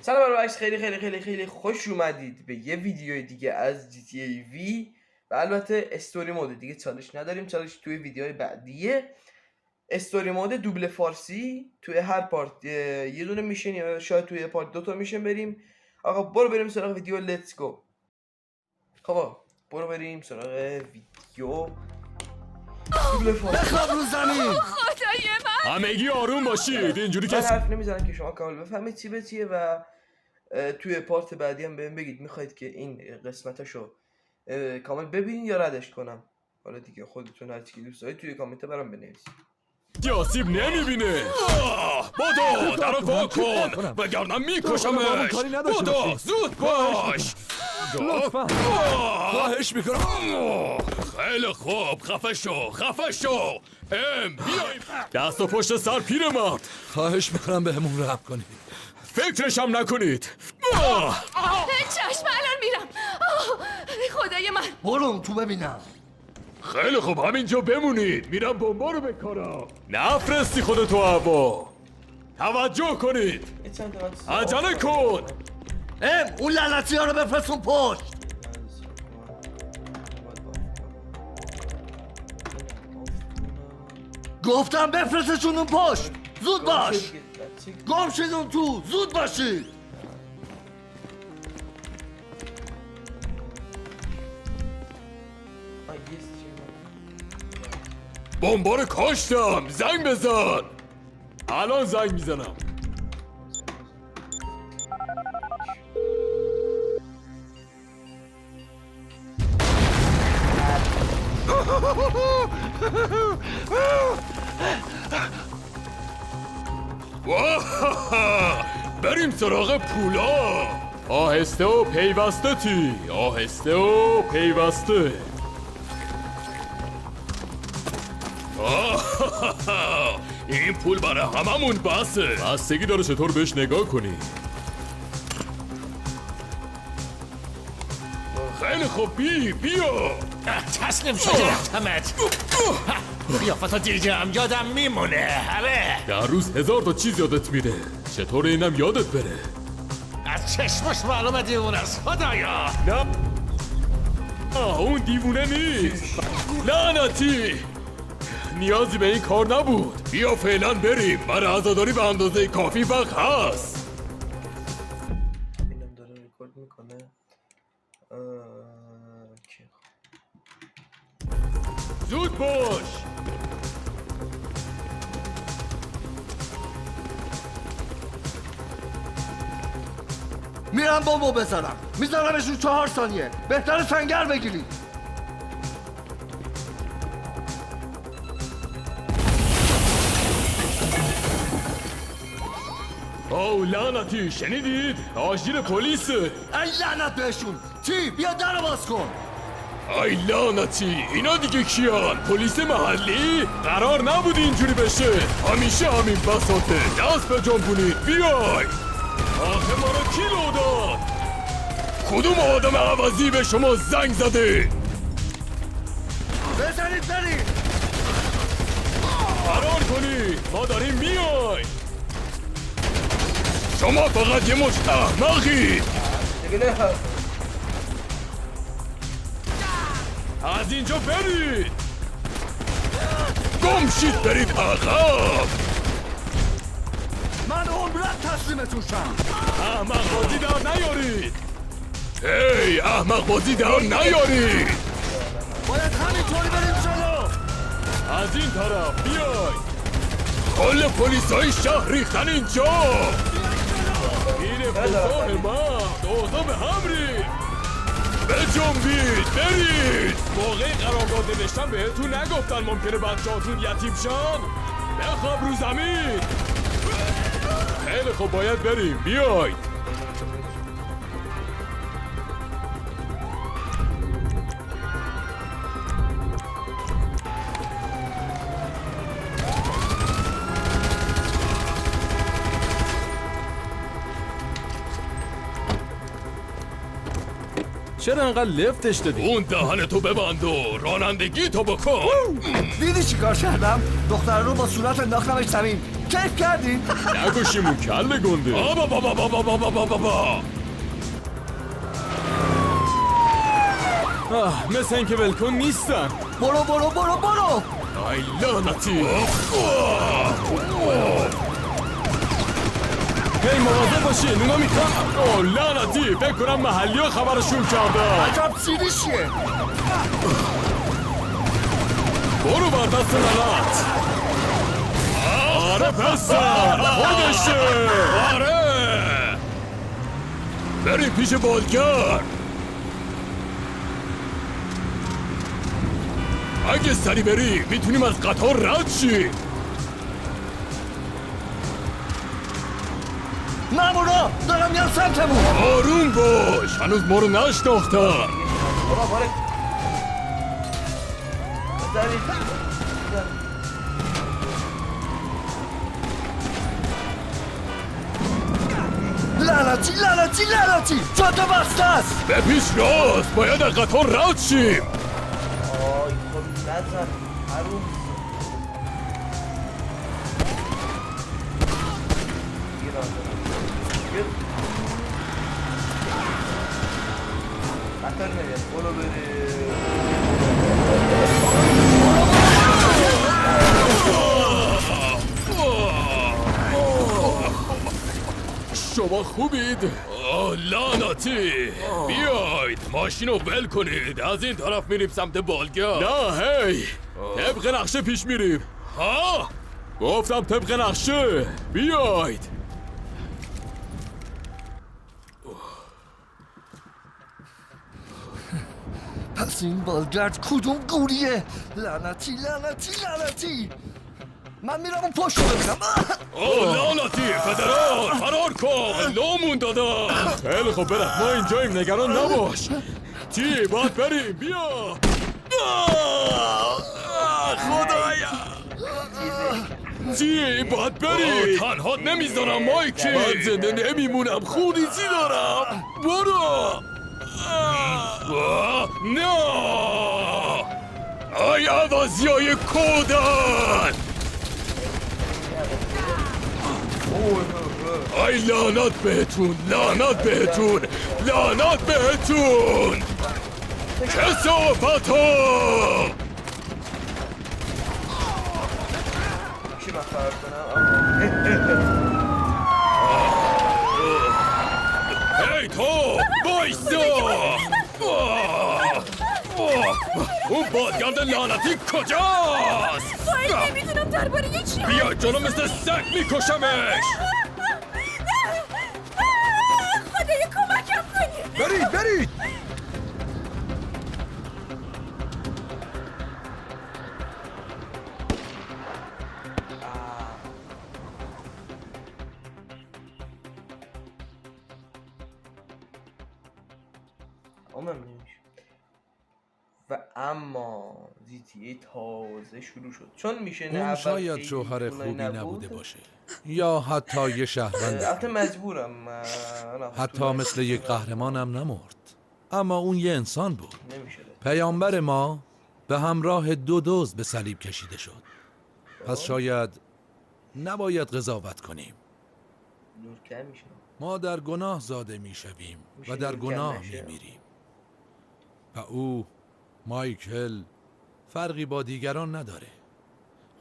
سلام برعکس، خیلی خیلی خیلی خیلی خوش اومدید به یه ویدیو دیگه از GTA V و البته استوری مود. دیگه چالش نداریم، چالش توی ویدیوهای بعدیه. استوری مود دوبله فارسی، توی هر پارت یه دونه میشن یا شاید توی پارت دوتا میشن بریم. آقا برو بریم سراغ ویدیو، لیتس گو. خب برو بریم سراغ ویدیو دوبله فارسی. بخواب رو زمین. خدای من، همگی آروم باشید. اینجوری من که حرف نمیزنم که شما کامل بفهمید چی به چیه و توی پارت بعدی هم بهم بگید میخواید که این قسمتشو کامل ببینید یا ردش کنم. حالا دیگه خودتون هر چی دوست دارید توی کامنت برام بنویسید. آسیب نمیبینه. بدو درو وا کن وگرنه میکشمش. بدو زود باش. لطفا خواهش میکنم. خیلی خوب، خفه شو. بیایم دست و پشت سر پیرمرد. خواهش میکنم بهمون رحم کنید. فکرش هم نکنید. چشم الان میرم. خدای من، برو تو ببینم. خیلی خوب، همینجا بمونید. میرم بمبا رو بکارم. نفرستی خودتو هوا. توجه کنید. عجله کن. اون لعنتی ها رو بفرستون پشت. گفتم بفرستشون اون پشت. زود باش. گم شید اون تو. زود باشید. بمبا رو کاشتم. زنگ بزن. الان زنگ میزنم. بریم سراغ پولا. آهسته و پیوسته این پول برای هممون بسه. بستگی داره چطور بهش نگاه کنی. خیلی خوب، بیا تسلیم شده رفتمت. قیافتا دیگم یادم میمونه. آره، در روز 1000 تا چیز یادت میره. چطور اینم یادت بره؟ از چشمش معلومه دیوونه است. خدایا نه اون دیوونه نیست. لعنتی، نیازی به این کار نبود. بیا فعلا بریم. برای عزاداری به اندازه کافی وقت هست. اینم داره ریکورد میکنه. زود باش. میرم بمبو بزنم. میذارمشون 4 ثانیه. بهتره سنگر بگیرید. او لعنتی، شنیدید؟ آژیر پلیسه. ای لعنت بهشون. بیا در باز کن. ای لعنتی، اینا دیگه کیان؟ پلیس محلی؟ قرار نبود اینجوری بشه. همیشه همین بساطه. دست به جنبونید. بیای. آخه ما رو کی لو داد؟ کدوم آدم عوضی به شما زنگ زده؟ بزنید برید. فرار کنید، ما داریم میای. شما فقط یه مشت احمقید. از اینجا برید. گم شید برید عقب. من عمرت تسلیمتون شم. احمق بازی در نیارید. هی احمق بازی در نیارید. باید همینطوری بریم جلو. از این طرف بیای. کل پلیسای شهر ریختن اینجا. این افتضاح من. اوضاع به هم ریخت. بجنبید برید. موقع قرارداد نوشتن بهتون نگفتن ممکنه بچه‌هاتون یتیم شن؟ بخواب رو زمین. خیلی خوب، باید بریم. بیاید. چرا انقدر لفتش دادی؟ اون دهن تو ببند و رانندگی تو بکن. دیدی چی کار کردم؟ دختر رو با صورت انداختمش زمین. کیف کردین؟ نگوشیمون کله گنده بابا مثل اینکه ولکن نیستن. برو ای لعنتی. هی مواظب باشین اونا میتونن. اوه لعنتی فکر کنم محلی ها خبرشون کرده. عجب سیریشیه. برو بر دست لعنت. آره پسر خودشه. آره بریم پیش بالگر. اگه سری بری میتونیم از قطار رد شیم. مامورا دارم میام سمتمون. آروم باش هنوز ما رو نشناختن. بابا باره لعنتی جاده بسته است. به پیش راست باید از قطار رد شیم. آی خب نزن حروم. قطار نمیاد برو بره. شما خوبید؟ لعنتی بیاید ماشین رو ول کنید. از این طرف میریم سمت بالگر. نه هی طبق نقشه پیش میریم. ها؟ گفتم طبق نقشه بیاید. پس این بالگرد کدوم گوریه؟ لعنتی من میرم اون پشت رو ببینم. لعنتی فدرال فرار کن لامون دادن. خیلی خب برم ما اینجاییم نگران نباش. چی باید بریم بیا. خدایا چی باید بریم. تنها نمیذارم مایکی. من زنده نمیمونم خونریزی دارم. برو. نه ای عوضیای کودن. ای لعنت بهتون کثافتا. چی من فرار کنم؟ هی تو بایستا. اون بادگرد لعنتی کجاست؟ باید نمیتونم درباره یه چی. بیا جلو مثل سگ میکشمش. خدایا کمکم کنی. برید و اما GTA تازه شروع شد چون میشه اون شاید شوهر خوبی نبوده باشه یا حتی یه شهروند. البته مجبورم حتی مثل یک قهرمانم نمرد، اما اون یه انسان بود. نمیشه. پیامبر ما به همراه 2 دزد به صلیب کشیده شد. پس شاید نباید قضاوت کنیم. نورکر میشه. ما در گناه زاده میشویم و در گناه میمیریم و او مایکل فرقی با دیگران نداره.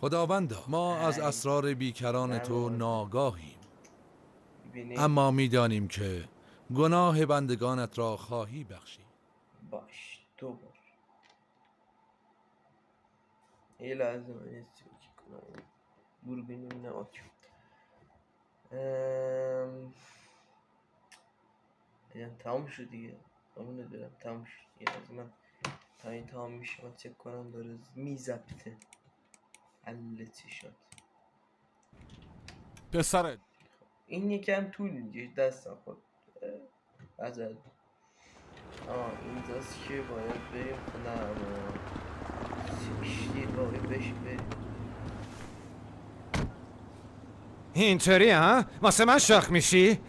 خداوندا ما از اسرار بیکران تو ناگاهیم، اما میدانیم که گناه بندگانت را خواهی بخشی. باش 2 بار یه لحظه من یه چیزی کنم. دوربین ببینم. اوکی یعنی تمام شد دیگه. همون ندارم تمام شد. یه لحظه من تا این تمام میشه من چک کنم داره میزبطه. علتی شد پسرت. این یکم طول میگه دستم خود ازد. اینجاست که باید بریم خونم سیشتی باید بریم. اینطوری ها؟ واسه من شاخ میشی؟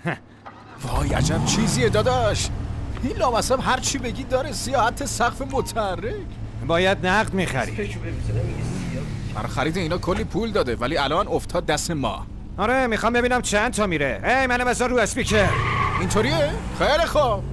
وای عجب چیزیه داداش. این لامصب هر چی بگی داره سیاحت سقف متحرک. باید نقد میخری. پشو ببیزنم میگه سیاه برای خرید اینا کلی پول داده ولی الان افتاد دست ما. آره میخوام ببینم چند تا میره. هی منو بذار رو اسپیکر. اینطوریه؟ خیلی خوب.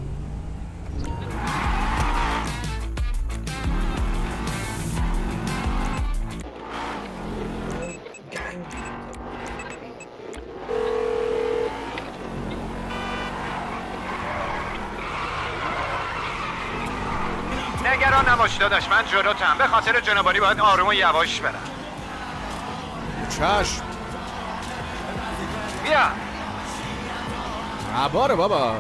نگران نباش داداش، من جلوتم. به خاطر جنابالی باید آروم و یواش برم. چشم. بیا. عباره بابا.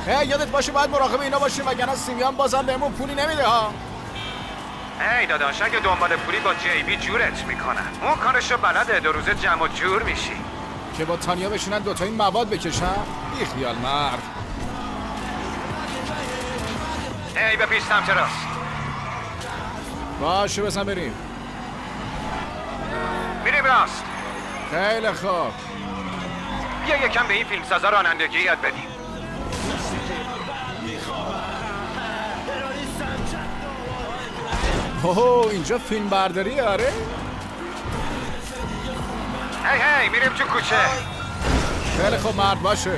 یادت باشه باید مراقب اینا باشیم وگرنه سیمیان بازم بهمون پولی نمیده ها. هی داداش اگه دنبال پولی با جیبی جورت میکنن. اون کارشو بلده، 2 روزه جمع و جور میشی. که با تانیا بشینن دوتایی مواد بکشن؟ بی خیال مرد. هی به پیش سمت راست. باشه بزن بریم. میریم راست. خیلی خوب. بیا یکم به این فیلمسازا رانندگی یاد بدیم. اوه اینجا فیلم برداری آره؟ هی میریم تو کوچه. خیلی خوب مرد باشه.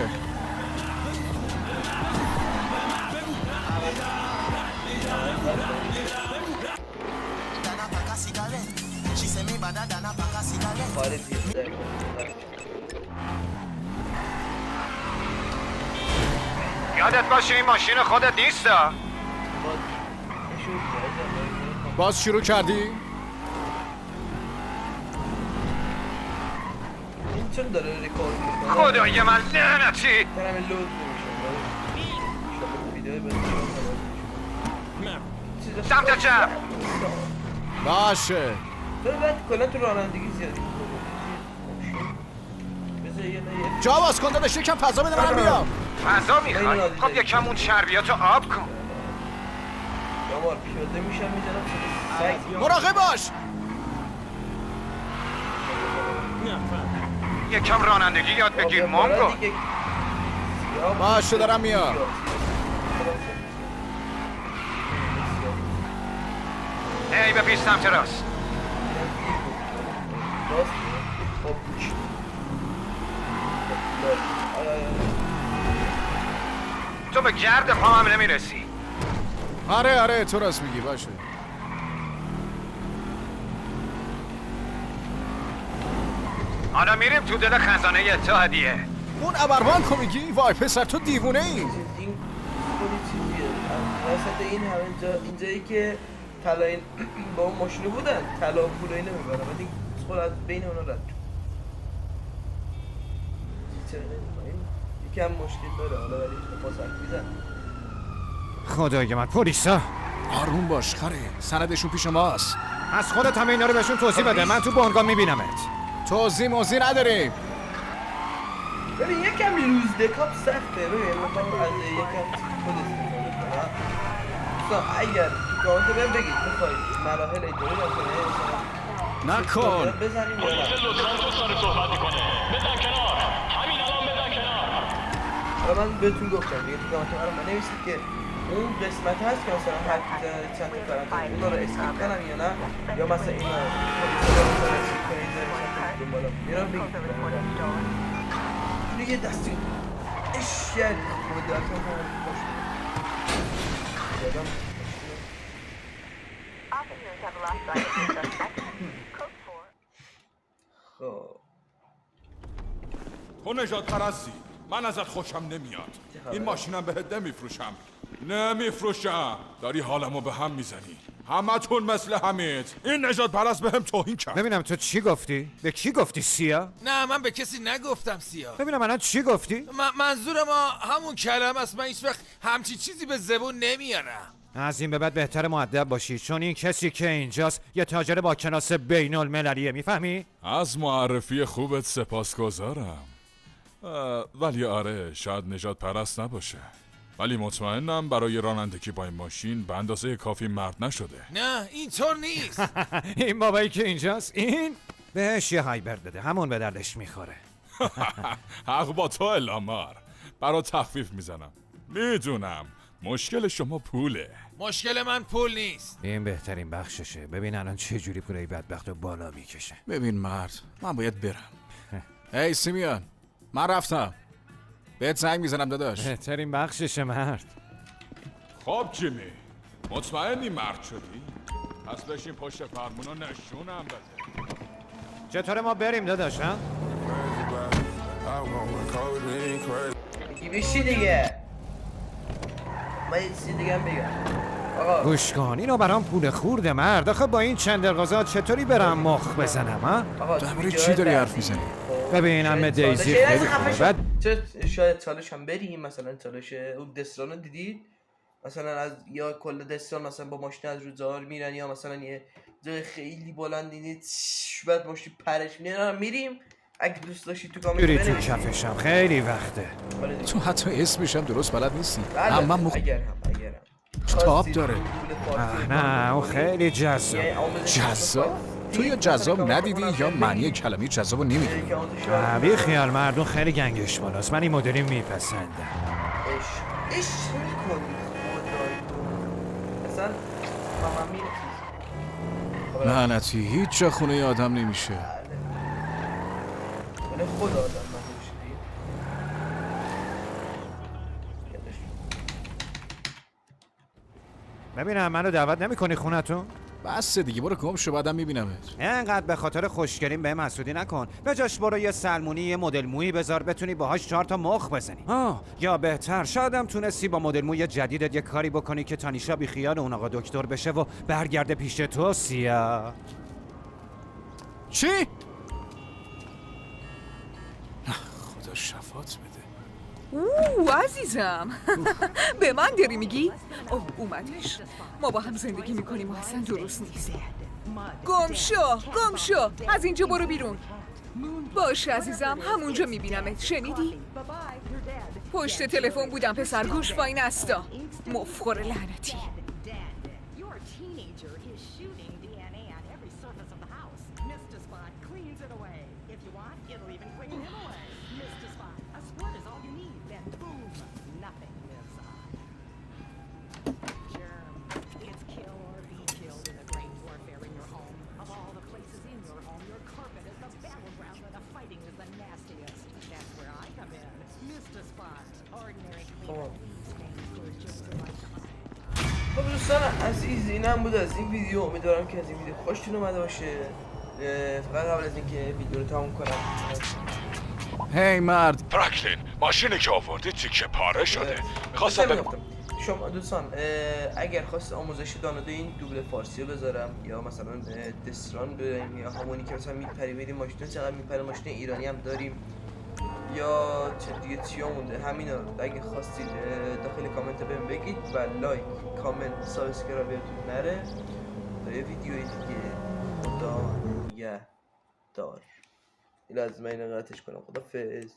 یادت باشه این ماشین خودت نیستا. باز شروع کردی؟ این چون داره ریکورد میکنه. خدای من لعنتی. دارم این لود نمیشم. ویدیو بزنیم. سمت چپ. باشه. تو بعد کلا تو رانندگی زیادی بذار یه جا باز کن داداش یکم فضا بده من بیام. فضا میخوای؟ خب یکم اون چربیاتو آب کن. یامار پیاده میشم میزنم سگ. مراقب باش. یکم رانندگی یاد بگیر مونگو. باشه دارم میام. هی به پیش سمت راست. تو به گرد پا هم نمیرسی. آره تو راست میگی باشه. حالا میریم تو دل خزانه اتحادیه. اون ابربان کو میگی؟ وای پسر تو دیوونه ای. این خیلی چیزیه. وسط این همه اینجایی که طلا این با اون ماشینو بودن طلا و پول اینو میبرن بعد این خود بین اونا رد چرا نمی‌کنی؟ یکم مشکل داره حالا ولی پاسخ میزن. خدای من پلیسا. آروم باش خره سندشون پیش ماست. از خودت همه اینا رو بهشون توضیح بده. من تو بانگا میبینمت. توضیح موضیح نداریم. ببین یکم لوز دکاپ سخته. ببین میخوام از یکم خود استفاده کنم. دوستان اگر تو کامنت بهم بگید میخواید مراحل اینطوری باشه نکن. بزنیم یا نه. حالا من بهتون گفتم دیگه تو کامنت برام بنویسید که اون قسمت هست که مثلا حرف میزنه چند تا پرانتز اونا رو اسکیپ کنم یا نه یا مثلا اینا رو اسکیپ کنید دنبالا اینا رو بگید دیگه دستی اشیاء مدرکم باشه تو نجات پرستی. من ازت خوشم نمیاد. این ماشینم بهت نمیفروشم. داری حالمو به هم میزنی. همتون مثل حمید. این نجات پرست بهم توهین کرد. ببینم تو چی گفتی؟ به کی گفتی سیا؟ نه من به کسی نگفتم سیا. ببینم الان چی گفتی؟ منظورم همون کلمه است. من هیچ وقت همچی چیزی به زبون نمیارم. از این به بعد بهتر مؤدب باشی چون این کسی که اینجاست یه تاجر با کلاس بین المللیه. میفهمی؟ از معرفی خوبت سپاسگزارم. ولی آره شاید نجات پرست نباشه. ولی مطمئنم برای رانندگی با این ماشین به اندازه کافی مرد نشده. نه اینطور نیست. این بابایی که اینجاست این بهش یه هایبر داده همون به دردش میخوره. حق با تو الامار. برا تخفیف میزنم. میدونم مشکل شما پوله. مشکل من پول نیست. این بهترین بخششه. ببین الان چه جوری پولای بدبخت رو بالا میکشه. ببین مرد، من باید برم. هی سیمیان، من رفتم. بهت زنگ میزنم داداش. بهترین بخششه مرد. خب جیمی، مطمئنی مرد شدی؟ پس بشین پشت فرمونو نشونم بده. چطوره ما بریم داداش ها؟ میگی بشی دیگه. من یه چیزی دیگه هم بگم. آقا گوش کن اینو برام پول خورده مرد. آخه با این چند درغازات چطوری برم مخ بزنم ها؟ آقا درباره چی داری حرف میزنی؟ ببین همه دیزی خیلی خوبه. بعد شاید چالش هم بریم، مثلا چالش اون دستران رو دیدید؟ مثلا از یا کل دستان مثلا با ماشین از روزار میرن یا مثلا یه جای خیلی بلند دیدید بعد ماشین پرش میریم. اگه دوست داشتی تو کامنت جوری تو بنویسید. کفشم خیلی وقته. تو حتی اسمش هم درست بلد نیستی. بله، اما اگرم تاب داره. نه اون خیلی جذاب. جذاب؟ تو یا جذاب ندیدی یا معنی کلمه جذاب رو نمیدونی. بی خیال مردم خیلی گنگش بالاست. من این مدلی میپسندم. عشق میکنی خدای تو اصلا ماما میره لعنتی هیچ جا خونه آدم نمیشه. من خود آدم نمیشه دیگه. ببینم منو دعوت نمیکنی خونتون؟ بس دیگه برو گم شو بعدم میبینمت. اینقدر به خاطر خوشگلیم به مسعودی نکن. به جاش برو یه سلمونی یه مدل مویی بذار بتونی باهاش 4 تا مخ بزنی. یا بهتر شایدم تونستی با مدل موی جدیدت یه کاری بکنی که تانیشا بی خیال اون آقا دکتر بشه و برگرده پیش تو سیا. چی؟ خدا شفاعت بده. عزیزم به من داری میگی؟ اوه اومدش. ما با هم زندگی میکنیم و اصلا درست نیست. گم شو از اینجا برو بیرون. باش عزیزم همونجا میبینمت. شنیدی؟ پشت تلفن بودم پسر گوش با این استا. مفخور لعنتی. خب دوستان عزیز اینم بود از این ویدیو. امیدوارم که از این ویدیو خوشتون اومده باشه. فقط قبل از اینکه ویدیو رو تموم کنم هی مرد، فرانکلین، ماشینی که آوردی تیکه پاره شده. میخواستم میگفتم شما دوستان اگر خواست آموزش داناده این دوبله فارسی رو بذارم یا مثلا دستران بریم یا همونی که مثلا میپری بریم ماشین چقدر میپره ماشین ایرانی هم داریم یا چه دیگه چیا مونده همینا اگه خواستید داخل کامنت بهم بگید و لایک کامنت سابسکرایب یادتون نره تا یه ویدیوی دیگه. خدا نگهدار. لازم اینو قطعش کنم. خدافظ.